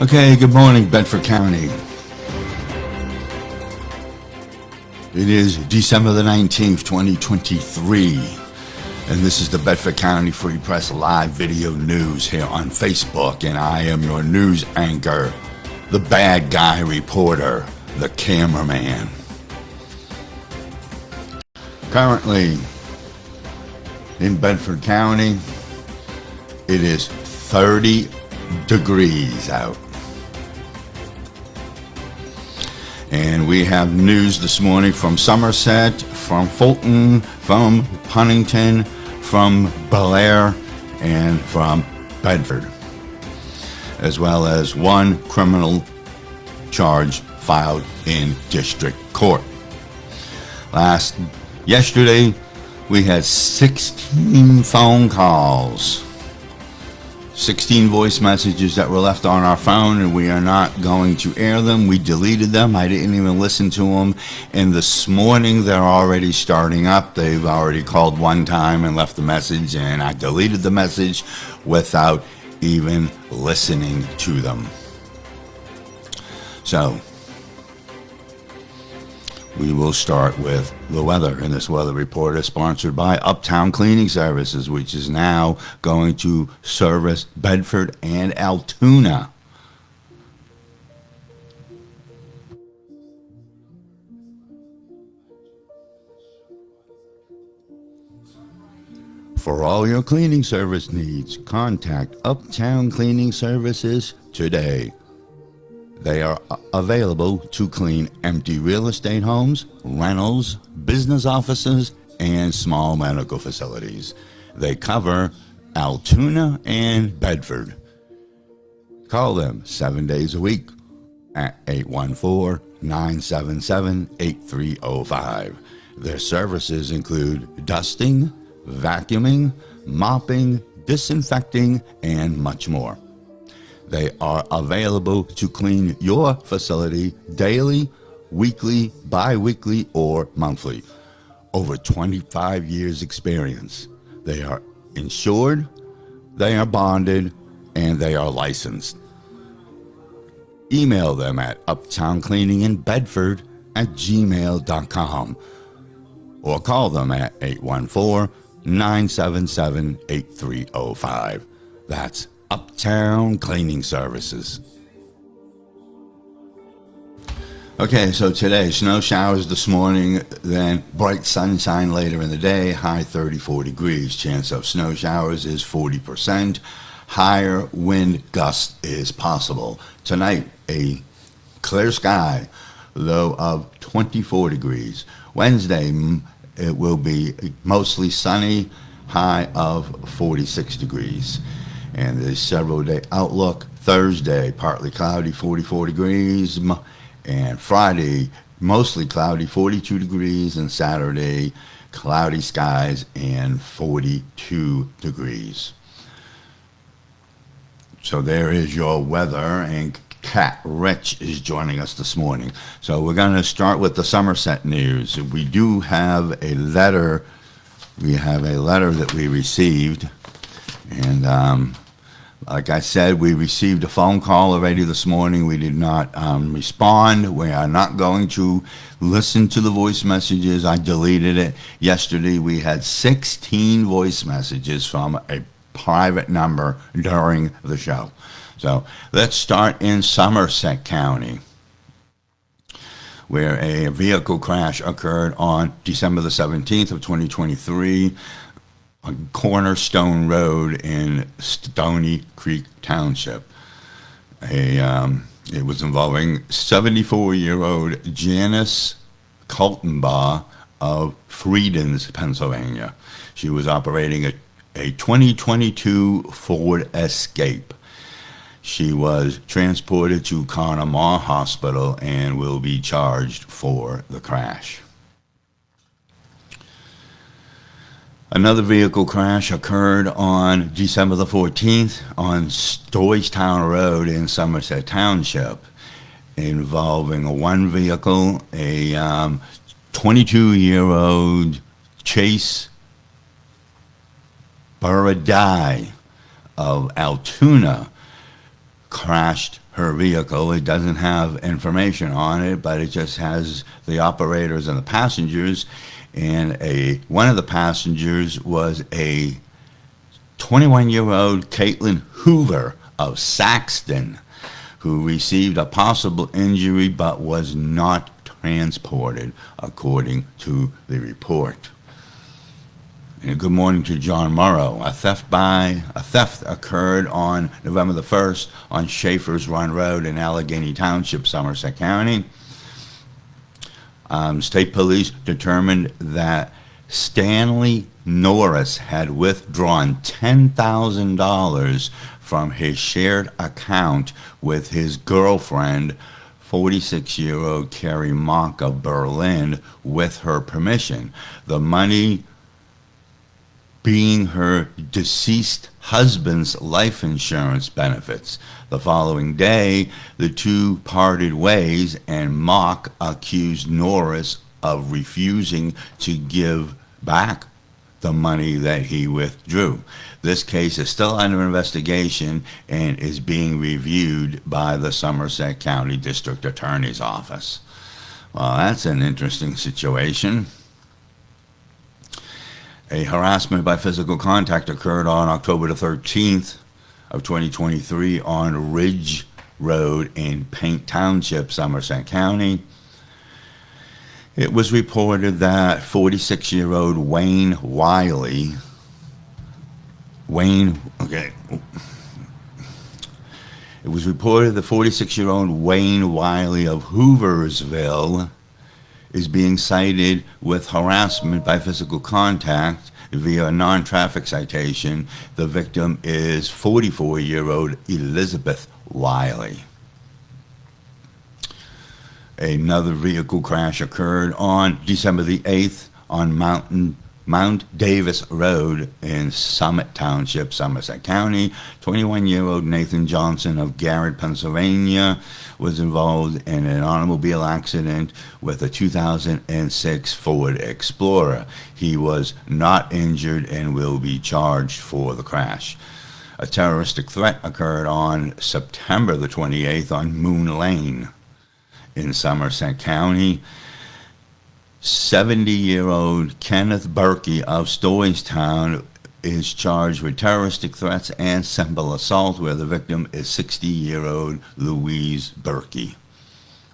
Okay, good morning, Bedford County. It is December the 19th, 2023, and this is the Bedford County Free Press Live Video News here on Facebook, and I am your news anchor, the bad guy reporter, the cameraman. Currently, in Bedford County, it is 30 degrees out. And we have news this morning from Somerset, from Fulton, from Huntington, from Bel Air, and from Bedford, as well as one criminal charge filed in district court. Yesterday, we had 16 phone calls, 16 voice messages that were left on our phone, and we are not going to air them. We deleted them. I didn't even listen to them. And this morning, they're already starting up. They've already called one time and left a message, and I deleted the message without even listening to them. So, we will start with the weather, and this weather report is sponsored by Uptown Cleaning Services, which is now going to service Bedford and Altoona. For all your cleaning service needs, contact Uptown Cleaning Services today. They are available to clean empty real estate homes, rentals, business offices, and small medical facilities. They cover Altoona and Bedford. Call them 7 days a week at 814-977-8305. Their services include dusting, vacuuming, mopping, disinfecting, and much more. They are available to clean your facility daily, weekly, bi-weekly, or monthly. Over 25 years experience. They are insured, they are bonded, and they are licensed. Email them at uptowncleaninginbedford@gmail.com or call them at 814-977-8305. That's Uptown Cleaning Services. Okay, so today, snow showers this morning, then bright sunshine later in the day, high 34 degrees. Chance of snow showers is 40%. Higher wind gust is possible. Tonight, a clear sky, low of 24 degrees. Wednesday, it will be mostly sunny, high of 46 degrees. And the several day outlook: Thursday, partly cloudy, 44 degrees. And Friday, mostly cloudy, 42 degrees. And Saturday, cloudy skies and 42 degrees. So there is your weather, and Cat Rich is joining us this morning. So we're going to start with the Somerset news. We do have a letter. We have a letter that we received. And like I said, we received a phone call already this morning. We did not respond. We are not going to listen to the voice messages. I deleted it. Yesterday, we had 16 voice messages from a private number during the show. So let's start in Somerset County, where a vehicle crash occurred on December the 17th of 2023. On Cornerstone Road in Stony Creek Township. It was involving 74-year-old Janice Kaltenbaugh of Friedens, Pennsylvania. She was operating a 2022 Ford Escape. She was transported to Connemara Hospital and will be charged for the crash. Another vehicle crash occurred on December the 14th on Stoystown Road in Somerset Township, involving one vehicle, a 22-year-old Chase Buradai of Altoona, crashed her vehicle. It doesn't have information on it, but it just has the operators and the passengers. And one of the passengers was a 21-year-old Caitlin Hoover of Saxton, who received a possible injury but was not transported, according to the report. And good morning to John Morrow. A theft occurred on November the 1st on Schaefer's Run Road in Allegheny Township, Somerset County. State police determined that Stanley Norris had withdrawn $10,000 from his shared account with his girlfriend, 46-year-old Carrie Mock of Berlin, with her permission. The money being her deceased husband's life insurance benefits. The following day, the two parted ways, and Mock accused Norris of refusing to give back the money that he withdrew. This case is still under investigation and is being reviewed by the Somerset County District Attorney's Office. Well, that's an interesting situation. A harassment by physical contact occurred on October the 13th of 2023 on Ridge Road in Paint Township, Somerset County. It was reported that 46-year-old Wayne Wiley, It was reported the 46-year-old Wayne Wiley of Hooversville is being cited with harassment by physical contact via a non-traffic citation. The victim is 44-year-old Elizabeth Wiley. Another vehicle crash occurred on December the 8th on Mount Davis Road in Summit Township, Somerset County. 21-year-old Nathan Johnson of Garrett, Pennsylvania, was involved in an automobile accident with a 2006 Ford Explorer. He was not injured and will be charged for the crash. A terroristic threat occurred on September the 28th on Moon Lane in Somerset County. 70-year-old Kenneth Berkey of Stoystown is charged with terroristic threats and simple assault, where the victim is 60-year-old Louise Berkey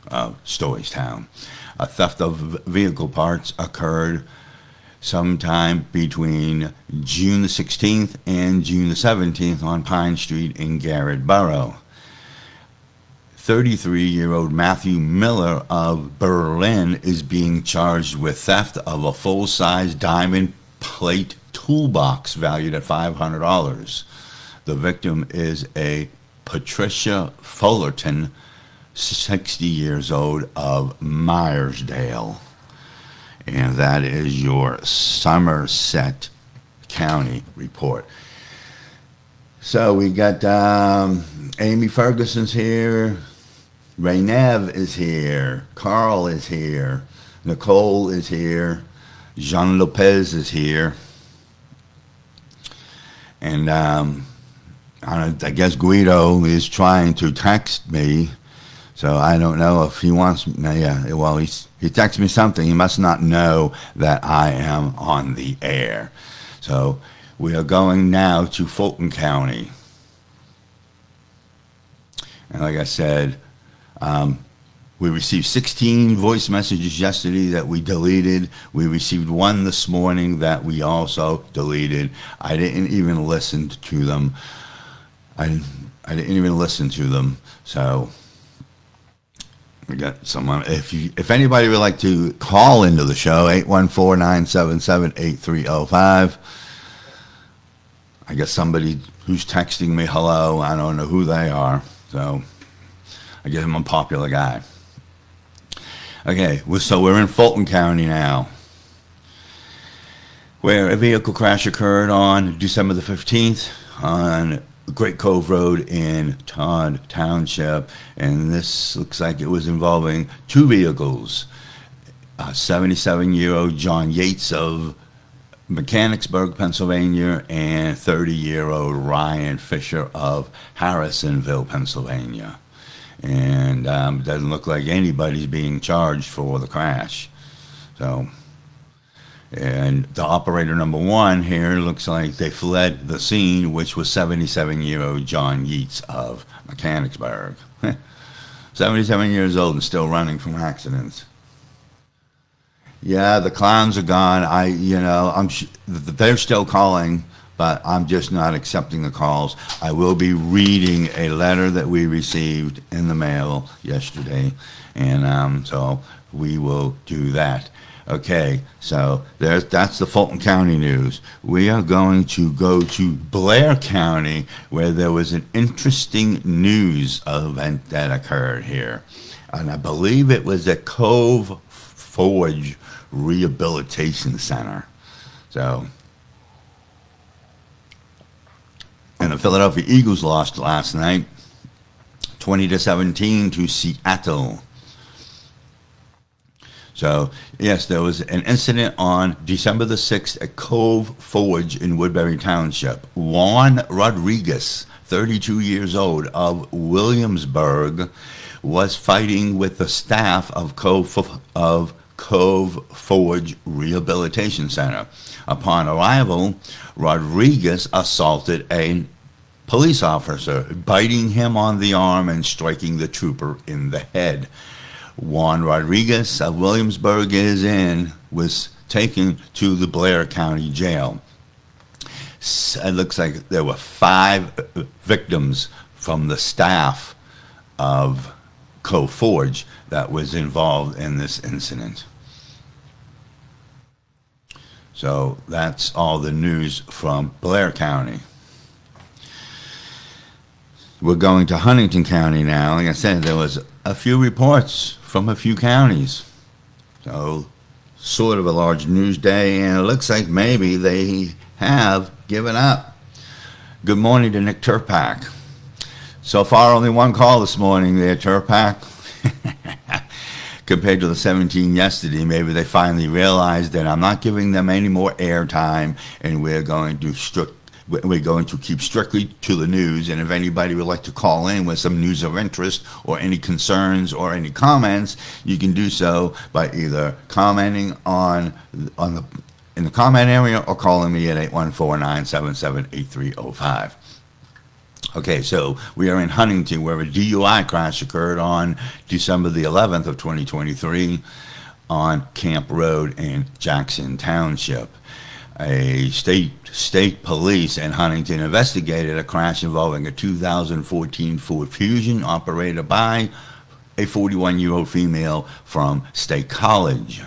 of Stoystown. A theft of vehicle parts occurred sometime between June the 16th and June the 17th on Pine Street in Garrett Borough. 33-year-old Matthew Miller of Berlin is being charged with theft of a full-size diamond plate toolbox valued at $500. The victim is a Patricia Fullerton, 60 years old, of Myersdale. And that is your Somerset County report. So we got Amy Ferguson's here. Ray Nev is here. Carl is here. Nicole is here. Jean Lopez is here. And I guess Guido is trying to text me. So I don't know if he wants me. Yeah, well, he texted me something. He must not know that I am on the air. So we are going now to Fulton County. And like I said, we received 16 voice messages yesterday that we deleted. We received one this morning that we also deleted. I didn't even listen to them. I didn't even listen to them. So we got someone. If anybody would like to call into the show, 814-977-8305. I guess somebody who's texting me hello. I don't know who they are. So I guess I'm a popular guy. Okay, so we're in Fulton County now, where a vehicle crash occurred on December the 15th on Great Cove Road in Todd Township, and this looks like it was involving two vehicles. 77-year-old John Yates of Mechanicsburg, Pennsylvania, and 30-year-old Ryan Fisher of Harrisonville, Pennsylvania. And it doesn't look like anybody's being charged for the crash. So, and the operator number one here looks like they fled the scene, which was 77-year-old John Yeats of Mechanicsburg. 77 years old and still running from accidents. Yeah, the clowns are gone. They're still calling, but I'm just not accepting the calls. I will be reading a letter that we received in the mail yesterday, and so we will do that. Okay, so that's the Fulton County news. We are going to go to Blair County, where there was an interesting news event that occurred here. And I believe it was at Cove Forge Rehabilitation Center. So, and the Philadelphia Eagles lost last night, 20-17 to Seattle. So, yes, there was an incident on December the 6th at Cove Forge in Woodbury Township. Juan Rodriguez, 32 years old, of Williamsburg, was fighting with the staff of Cove Forge Rehabilitation Center. Upon arrival, Rodriguez assaulted a police officer, biting him on the arm and striking the trooper in the head. Juan Rodriguez of Williamsburg was taken to the Blair County Jail. It looks like there were 5 victims from the staff of Cove Forge that was involved in this incident. So that's all the news from Blair County. We're going to Huntington County now. Like I said, there was a few reports from a few counties. So, sort of a large news day, and it looks like maybe they have given up. Good morning to Nick Turpak. So far, only one call this morning there, Turpak. Compared to the 17 yesterday, maybe they finally realized that I'm not giving them any more airtime, and we're going to keep strictly to the news. And if anybody would like to call in with some news of interest or any concerns or any comments, you can do so by either commenting in the comment area or calling me at 814-977-8305. Okay, so we are in Huntington, where a DUI crash occurred on December the 11th of 2023 on Camp Road in Jackson Township. A state police in Huntington investigated a crash involving a 2014 Ford Fusion operated by a 41-year-old female from State College.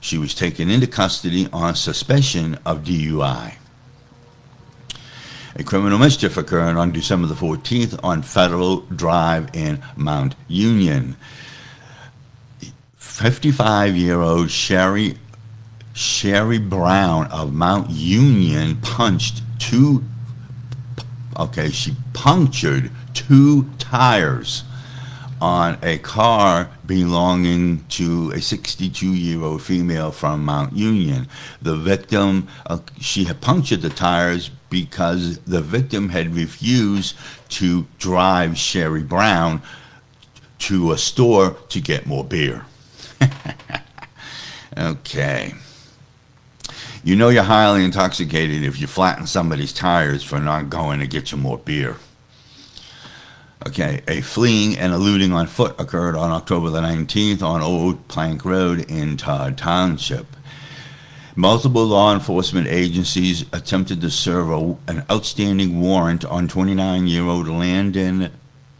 She was taken into custody on suspicion of DUI. A criminal mischief occurred on December the 14th on Federal Drive in Mount Union. 55-year-old Sherry Brown of Mount Union she punctured 2 tires on a car belonging to a 62-year-old female from Mount Union. The victim, she had punctured the tires because the victim had refused to drive Sherry Brown to a store to get more beer. Okay. You know you're highly intoxicated if you flatten somebody's tires for not going to get you more beer. Okay, a fleeing and eluding on foot occurred on October the 19th on Old Plank Road in Todd Township. Multiple law enforcement agencies attempted to serve an outstanding warrant on 29-year-old Landon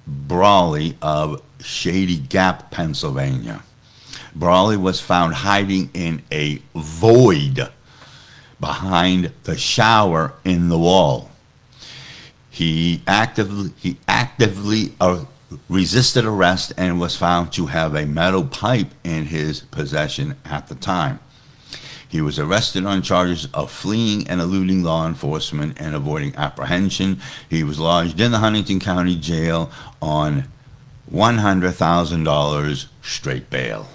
Brawley of Shady Gap, Pennsylvania. Brawley was found hiding in a void behind the shower in the wall. He actively resisted arrest and was found to have a metal pipe in his possession at the time. He was arrested on charges of fleeing and eluding law enforcement and avoiding apprehension. He was lodged in the Huntington County Jail on $100,000 straight bail.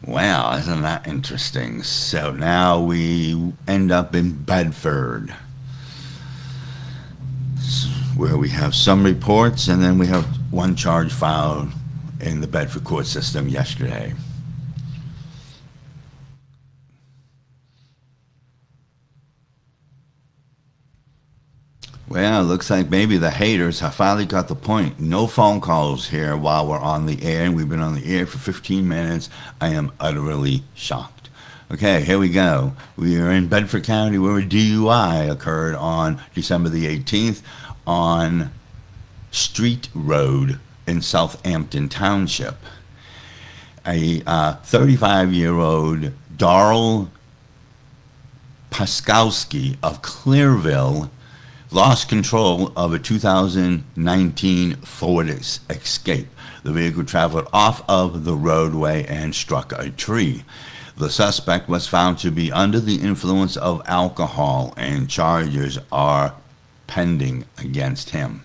Well, isn't that interesting? So now we end up in Bedford, where we have some reports, and then we have one charge filed in the Bedford court system yesterday. Well, it looks like maybe the haters have finally got the point. No phone calls here while we're on the air. We've been on the air for 15 minutes. I am utterly shocked. Okay, here we go. We are in Bedford County where a DUI occurred on December the 18th on Street Road in Southampton Township. A 35-year-old Darrell Paskowski of Clearville lost control of a 2019 Ford Escape. The vehicle traveled off of the roadway and struck a tree. The suspect was found to be under the influence of alcohol, and charges are pending against him.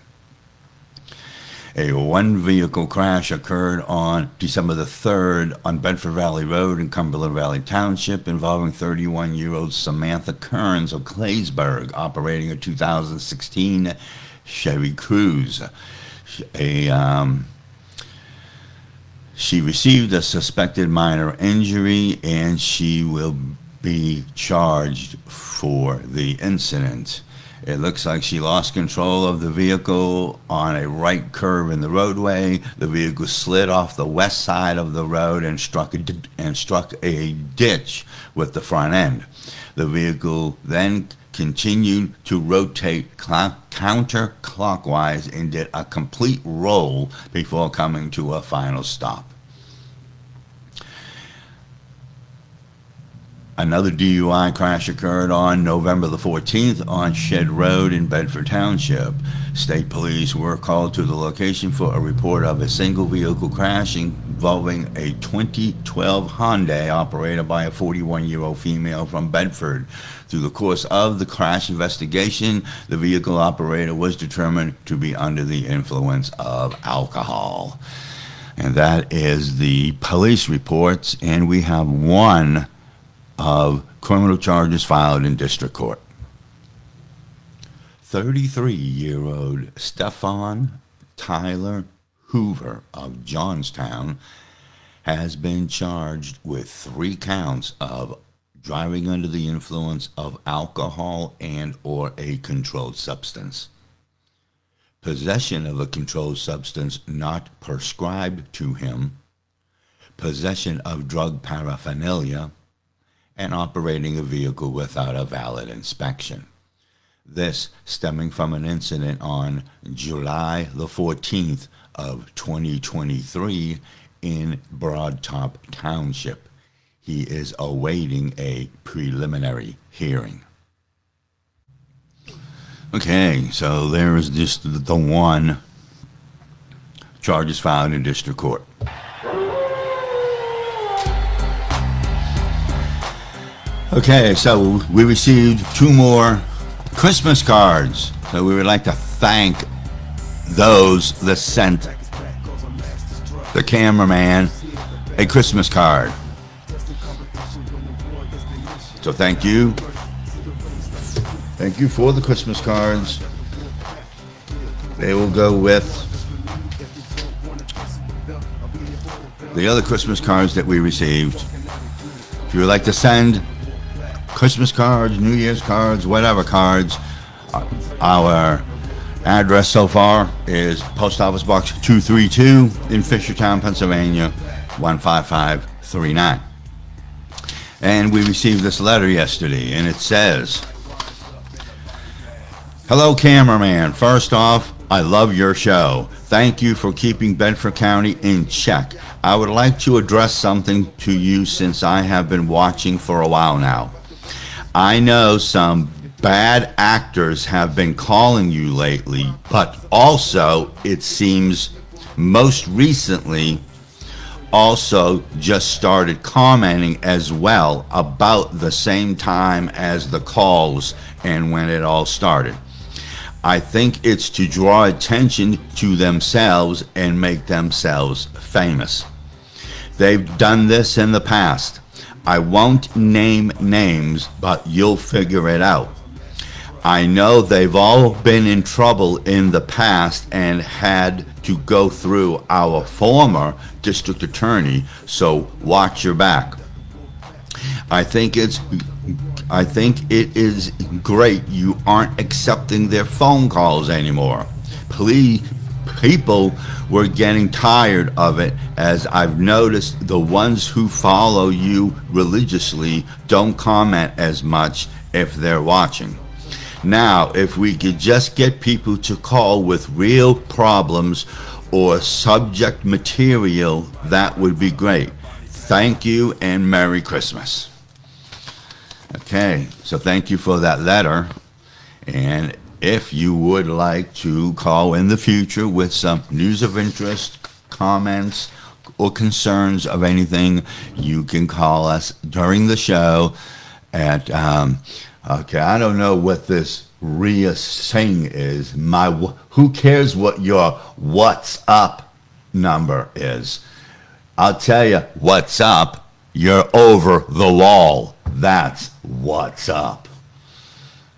A one-vehicle crash occurred on December the 3rd on Bedford Valley Road in Cumberland Valley Township involving 31-year-old Samantha Kearns of Claysburg operating a 2016 Chevy Cruze. She received a suspected minor injury, and she will be charged for the incident. It looks like she lost control of the vehicle on a right curve in the roadway. The vehicle slid off the west side of the road and struck a ditch with the front end. The vehicle then continued to rotate counterclockwise and did a complete roll before coming to a final stop. Another DUI crash occurred on November the 14th on Shed Road in Bedford Township. State police were called to the location for a report of a single vehicle crash involving a 2012 Hyundai operated by a 41-year-old female from Bedford. Through the course of the crash investigation, the vehicle operator was determined to be under the influence of alcohol. And that is the police reports, and we have one of criminal charges filed in district court. 33-year-old Stefan Tyler Hoover of Johnstown has been charged with 3 counts of driving under the influence of alcohol and or a controlled substance, possession of a controlled substance not prescribed to him, possession of drug paraphernalia, and operating a vehicle without a valid inspection. This stemming from an incident on July the 14th of 2023 in Broad Top Township. He is awaiting a preliminary hearing. Okay, so there is just the one charges filed in district court. Okay, so we received 2 more Christmas cards. So we would like to thank those that sent the cameraman a Christmas card. So thank you. Thank you for the Christmas cards. They will go with the other Christmas cards that we received. If you would like to send Christmas cards, New Year's cards, whatever cards, our address so far is Post Office Box 232 in Fishertown, Pennsylvania, 15539. And we received this letter yesterday, and it says, "Hello, cameraman. First off, I love your show. Thank you for keeping Bedford County in check. I would like to address something to you since I have been watching for a while now. I know some bad actors have been calling you lately, but also it seems most recently also just started commenting as well about the same time as the calls and when it all started. I think it's to draw attention to themselves and make themselves famous. They've done this in the past. I won't name names, but you'll figure it out. I know they've all been in trouble in the past and had to go through our former district attorney, so watch your back. I think it is great you aren't accepting their phone calls anymore. Please, people were getting tired of it, as I've noticed the ones who follow you religiously don't comment as much if they're watching. Now, if we could just get people to call with real problems or subject material, that would be great. Thank you and Merry Christmas. Okay, so thank you for that letter. And if you would like to call in the future with some news of interest, comments, or concerns of anything, you can call us during the show at, okay, I don't know what this Rhea Singh is. Who cares what your what's up number is? I'll tell you what's up. You're over the wall. That's what's up.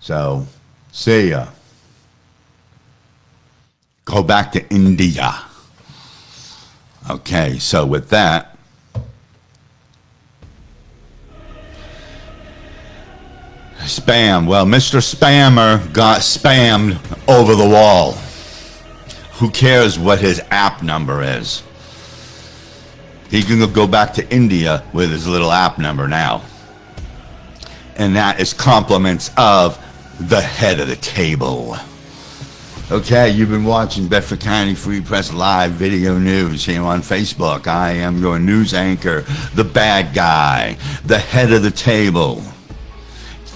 So, see ya. Go back to India. Okay, so with that, spam. Well, Mr. Spammer got spammed over the wall. Who cares what his app number is? He can go back to India with his little app number now. And that is compliments of the head of the table. Okay, you've been watching Bedford County Free Press Live video news here on Facebook. I am your news anchor, the bad guy, the head of the table.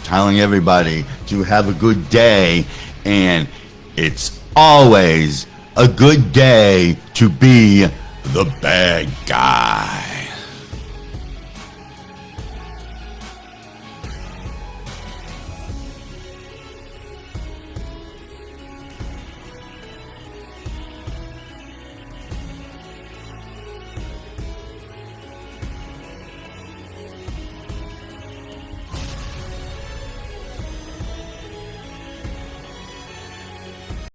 Telling everybody to have a good day, and it's always a good day to be the bad guy.